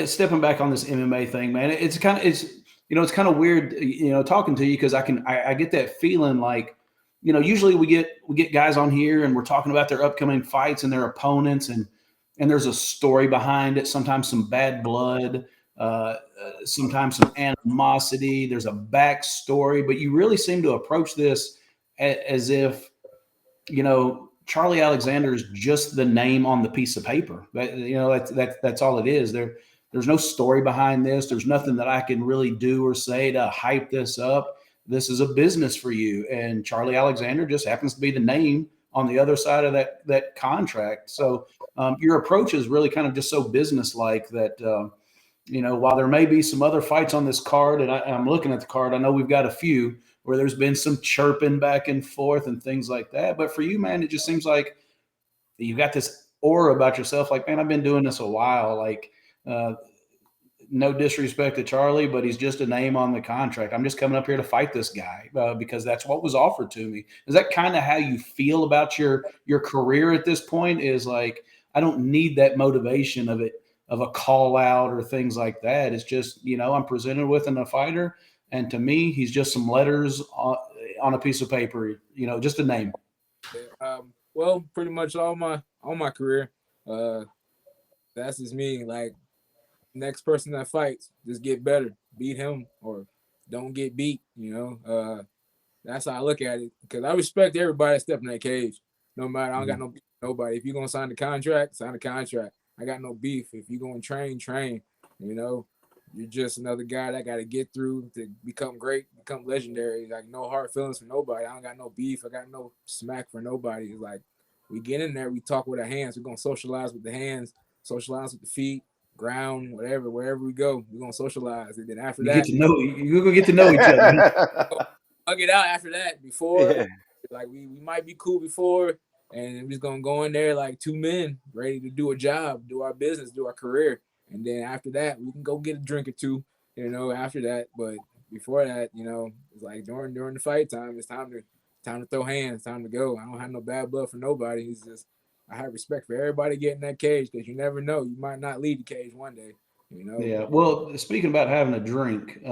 stepping back on this MMA thing, man, it's kind of weird, talking to you because I get that feeling like, usually we get guys on here and we're talking about their upcoming fights and their opponents and there's a story behind it. Sometimes some bad blood, sometimes some animosity. There's a backstory, but you really seem to approach this as if, Charlie Alexander is just the name on the piece of paper. That's all it is. There's no story behind this. There's nothing that I can really do or say to hype this up. This is a business for you. And Charlie Alexander just happens to be the name on the other side of that contract. So your approach is really kind of just so business-like that, while there may be some other fights on this card, and I'm looking at the card, I know we've got a few where there's been some chirping back and forth and things like that. But for you, man, it just seems like you've got this aura about yourself. Like, man, I've been doing this a while. Like, no disrespect to Charlie, but he's just a name on the contract. I'm just coming up here to fight this guy because that's what was offered to me. Is that kind of how you feel about your career at this point? Is like, I don't need that motivation of a call out or things like that. It's just, I'm presented with a fighter. And to me, he's just some letters on a piece of paper, just a name. Well, pretty much all my career, that's just me. Like, next person that fights, just get better, beat him, or don't get beat. That's how I look at it. Because I respect everybody that step in that cage. No matter, I don't got no beef with nobody. If you're gonna sign the contract, sign the contract. I got no beef. If you're gonna train. You're just another guy that got to get through to become great, become legendary. Like, no hard feelings for nobody. I don't got no beef. I got no smack for nobody. It's like, we get in there, we talk with our hands. We're going to socialize with the hands, socialize with the feet, ground, whatever, wherever we go, we're going to socialize. And then after that, you're going to get to know each other. Hug it out after that. Before, like, we might be cool before, and we're just going to go in there like two men ready to do a job, do our business, do our career. And then after that, we can go get a drink or two, after that. But before that, it's like during the fight time, it's time to throw hands, time to go. I don't have no bad blood for nobody. It's just, I have respect for everybody getting that cage because you never know. You might not leave the cage one day, Yeah. Well, speaking about having a drink,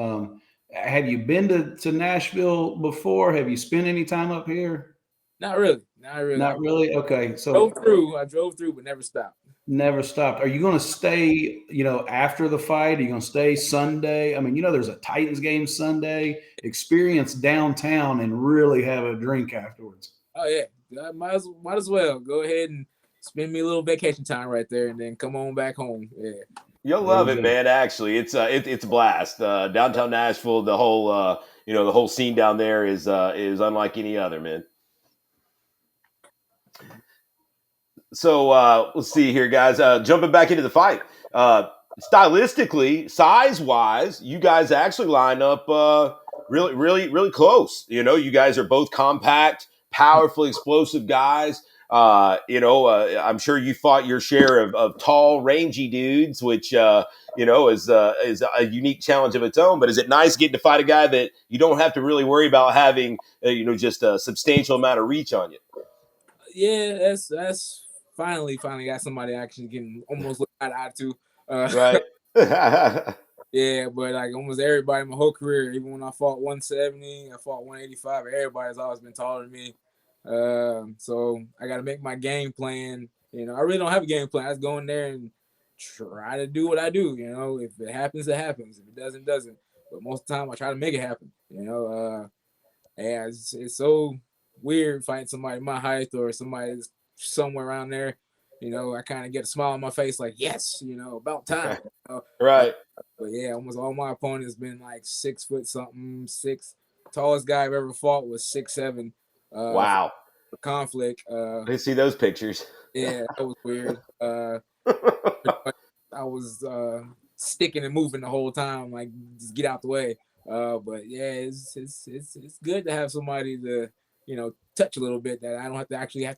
have you been to Nashville before? Have you spent any time up here? Not really. Not really? Okay. So I drove through, but never stopped. Never stopped. Are you going to stay, after the fight? Are you going to stay Sunday? I mean, there's a Titans game Sunday. Experience downtown and really have a drink afterwards. Oh, yeah. I might as well. Go ahead and spend me a little vacation time right there and then come on back home. Yeah. You'll love it, man. Actually, it's a blast. Downtown Nashville, the whole the whole scene down there is unlike any other, man. So let's see here, guys. Jumping back into the fight. Stylistically, size-wise, you guys actually line up really, really, really close. You guys are both compact, powerful, explosive guys. I'm sure you fought your share of tall, rangy dudes, which is a unique challenge of its own. But is it nice getting to fight a guy that you don't have to really worry about having just a substantial amount of reach on you? Yeah, that's finally got somebody actually getting almost look eye to eye to. Right. Yeah, but like almost everybody my whole career, even when I fought 170, I fought 185, everybody's always been taller than me. So I got to make my game plan. I really don't have a game plan. I just go in there and try to do what I do. If it happens, it happens. If it doesn't, it doesn't. But most of the time, I try to make it happen. Yeah, it's so weird fighting somebody my height or somebody that's somewhere around there. I kind of get a smile on my face, like yes, about time. Right. But yeah, almost all my opponents been like 6 foot something. Tallest guy I've ever fought was 6'7". Wow. For conflict. I see those pictures. Yeah, that was weird. I was sticking and moving the whole time, like just get out the way. But yeah, it's good to have somebody to touch a little bit that I don't have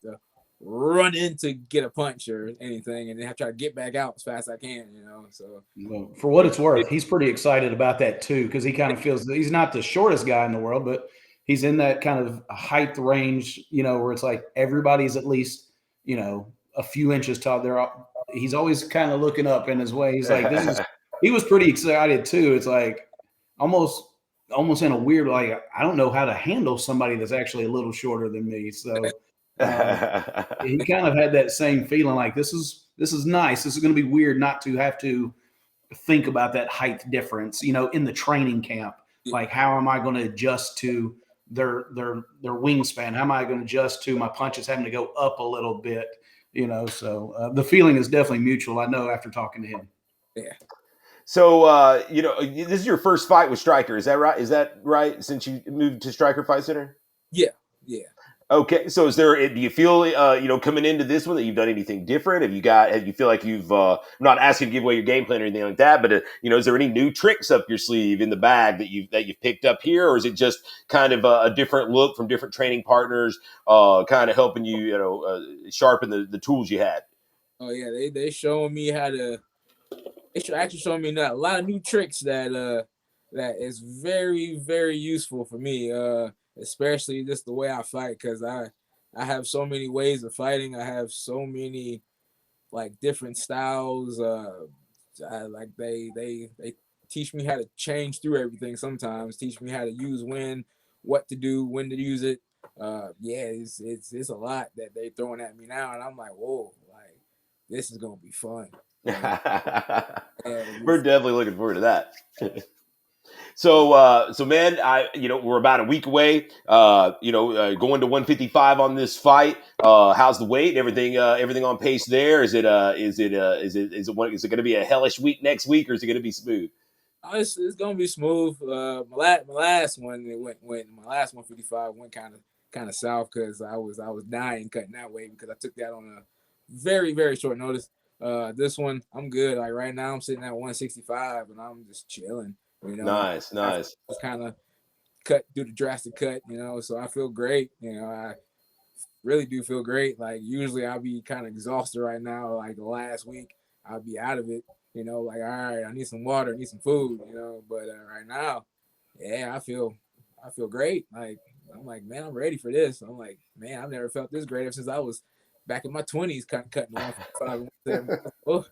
to run in to get a punch or anything, and then have to try to get back out as fast as I can. So well, for what it's worth, he's pretty excited about that too, because he kind of feels that he's not the shortest guy in the world, but he's in that kind of height range, where it's like everybody's at least a few inches tall. He's always kind of looking up in his way. He's like, he was pretty excited too. It's like almost in a weird, like, I don't know how to handle somebody that's actually a little shorter than me. So he kind of had that same feeling, like this is nice. This is going to be weird not to have to think about that height difference, in the training camp. Like, how am I going to adjust to their wingspan? How am I going to adjust to my punches having to go up a little bit? So the feeling is definitely mutual. I know after talking to him. Yeah. So, this is your first fight with Stryker. Is that right? Since you moved to Stryker Fight Center? Yeah. Okay. So do you feel, coming into this one that you've done anything different? Have you feel like you've, I'm not asking to give away your game plan or anything like that, but, is there any new tricks up your sleeve in the bag that you've picked up here? Or is it just kind of a different look from different training partners, kind of helping you, sharpen the tools you had? Oh yeah. They showing me how to, actually showing me a lot of new tricks that is very, very useful for me. Especially just the way I fight, because I have so many ways of fighting. I have so many like different styles. They teach me how to change through everything. Sometimes teach me how to use what to do, when to use it. It's a lot that they throwing at me now, and I'm like, whoa, like this is gonna be fun. We're definitely looking forward to that. So man, we're about a week away. Going to 155 on this fight. How's the weight? Everything on pace there? Is it going to be a hellish week next week, or is it going to be smooth? It's gonna be smooth. My last one, my last 155 went kind of south because I was dying cutting that weight because I took that on a very, very short notice. This one I'm good. Like right now I'm sitting at 165 and I'm just chilling. Nice. Just kind of do the drastic cut, so I feel great. I really do feel great. Like usually I'll be kind of exhausted right now. Like the last week I'll be out of it, like, all right, I need some water, I need some food, but right now, yeah, I feel great. Like, I'm like, man, I'm ready for this. I'm like, man, I've never felt this great ever since I was back in my 20s, cutting 155. Oh,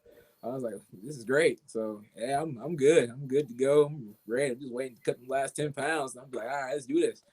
I was like, this is great. So yeah, I'm good. I'm good to go. I'm ready. I'm just waiting to cut the last 10 pounds. And I'm like, all right, let's do this.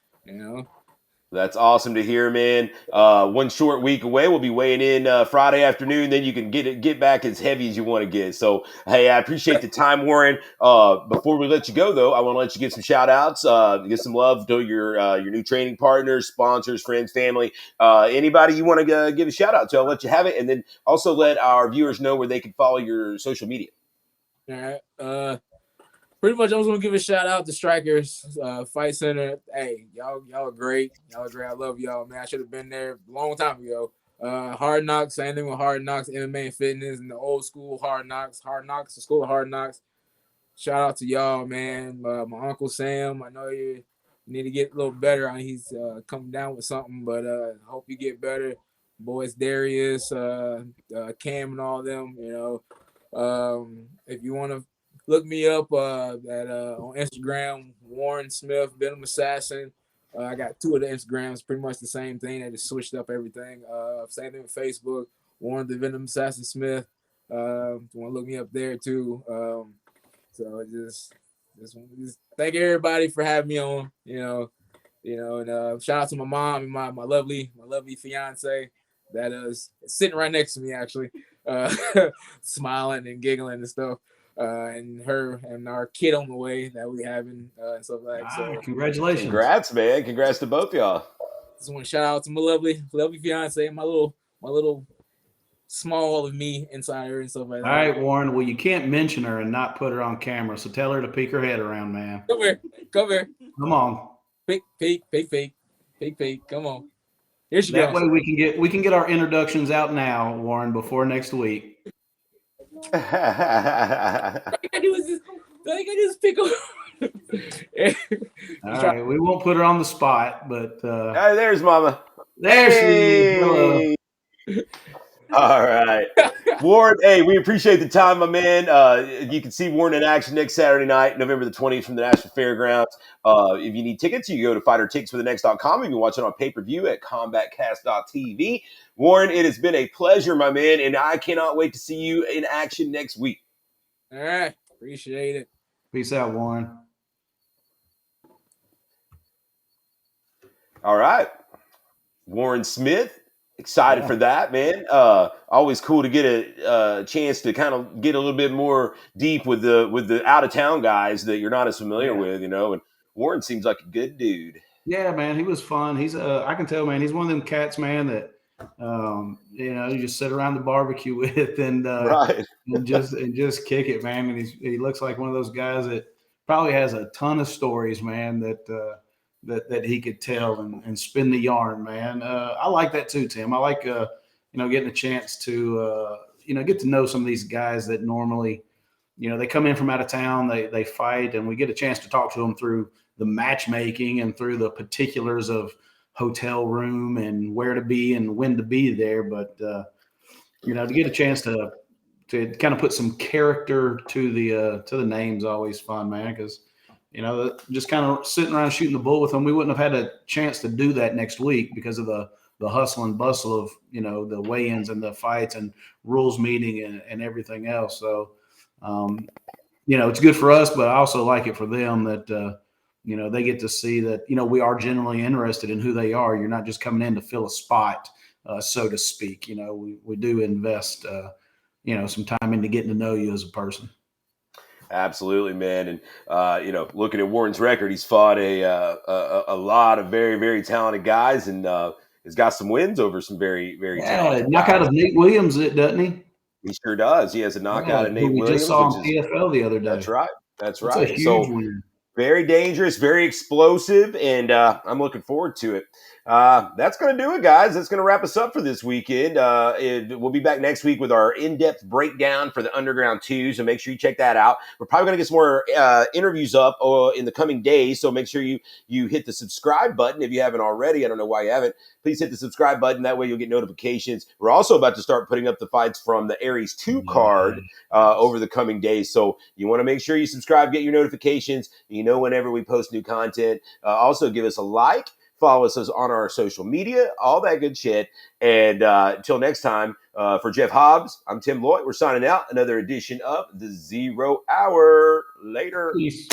That's awesome to hear, man. 1 short week away. We'll be weighing in Friday afternoon. Then you can get back as heavy as you want to get. So, hey, I appreciate the time, Warren. Before we let you go, though, I want to let you give some shout outs, give some love to your new training partners, sponsors, friends, family. Anybody you want to give a shout out to, I'll let you have it. And then also let our viewers know where they can follow your social media. All right. pretty much, I'm just gonna give a shout out to Strikers Fight Center. Hey, y'all are great. Y'all are great. I love y'all, man. I should have been there a long time ago. Hard Knocks, same thing with Hard Knocks, MMA and fitness, and the old school Hard Knocks, the school of Hard Knocks. Shout out to y'all, man. My Uncle Sam, I know you need to get a little better. He's coming down with something, but I hope you get better. Boys Darius, Cam, and all them. If you want to look me up on Instagram, Warren Smith, Venom Assassin. I got 2 of the Instagrams, pretty much the same thing. I just switched up everything. Same thing with Facebook, Warren the Venom Assassin Smith. If you want to look me up there too. So just thank everybody for having me on. And shout out to my mom and my lovely fiance that is sitting right next to me actually, smiling and giggling and stuff. And her and our kid on the way that we having and stuff like that. So congratulations. Congrats, man. Congrats to both y'all. Just want to shout out to my lovely fiance, my little small of me inside her and stuff like that. All right, Warren. Well, you can't mention her and not put her on camera, so tell her to peek her head around, man. Come here. Come on. Peek. Come on. Here she That goes. way we can get our introductions out now, Warren, before next week. All I gotta do is pick her. All right, we won't put her on the spot, but Hey, there's Mama. there she is. Hello. All right. Warren, hey, we appreciate the time, my man. You can see Warren in action next Saturday night, November the 20th from the National Fairgrounds. If you need tickets, you can go to fighterticketsforthenext.com. You can watch it on pay-per-view at combatcast.tv. Warren, it has been a pleasure, my man, and I cannot wait to see you in action next week. All right. Appreciate it. Peace out, Warren. All right. Warren Smith. Excited for that, man. Always cool to get a chance to kind of get a little bit more deep with the out of town guys that you're not as familiar with, And Warren seems like a good dude. Yeah, man, he was fun. He's I can tell, man, he's one of them cats, man, that you just sit around the barbecue with and right. and just kick it, man. And he looks like one of those guys that probably has a ton of stories, man, that he could tell and spin the yarn, man. I like that too, Tim. I like getting a chance to get to know some of these guys that normally, they come in from out of town, they fight, and we get a chance to talk to them through the matchmaking and through the particulars of hotel room and where to be and when to be there. But to get a chance to kind of put some character to the name's always fun, man, because just kind of sitting around shooting the bull with them, we wouldn't have had a chance to do that next week because of the hustle and bustle of, the weigh-ins and the fights and rules meeting and everything else. So, it's good for us, but I also like it for them that, they get to see that, we are generally interested in who they are. You're not just coming in to fill a spot, so to speak. We do invest, some time into getting to know you as a person. Absolutely, man. And, looking at Warren's record, he's fought a lot of very, very talented guys and has got some wins over some very, very talented knockout of Nate Williams, doesn't he? He sure does. He has a knockout of Nate Williams. We just saw on PFL the other day. That's right. That's a huge win. Very dangerous, very explosive, and I'm looking forward to it. That's going to do it, guys. That's going to wrap us up for this weekend. We'll be back next week with our in-depth breakdown for the Underground 2, so make sure you check that out. We're probably going to get some more interviews up in the coming days, so make sure you hit the subscribe button if you haven't already. I don't know why you haven't. Please hit the subscribe button. That way you'll get notifications. We're also about to start putting up the fights from the Aries 2 card over the coming days, so you want to make sure you subscribe, get your notifications. Whenever we post new content. Also, give us a like. Follow us on our social media, all that good shit. And until next time, for Jeff Hobbs, I'm Tim Lloyd. We're signing out. Another edition of the 0 Hour. Later. Peace.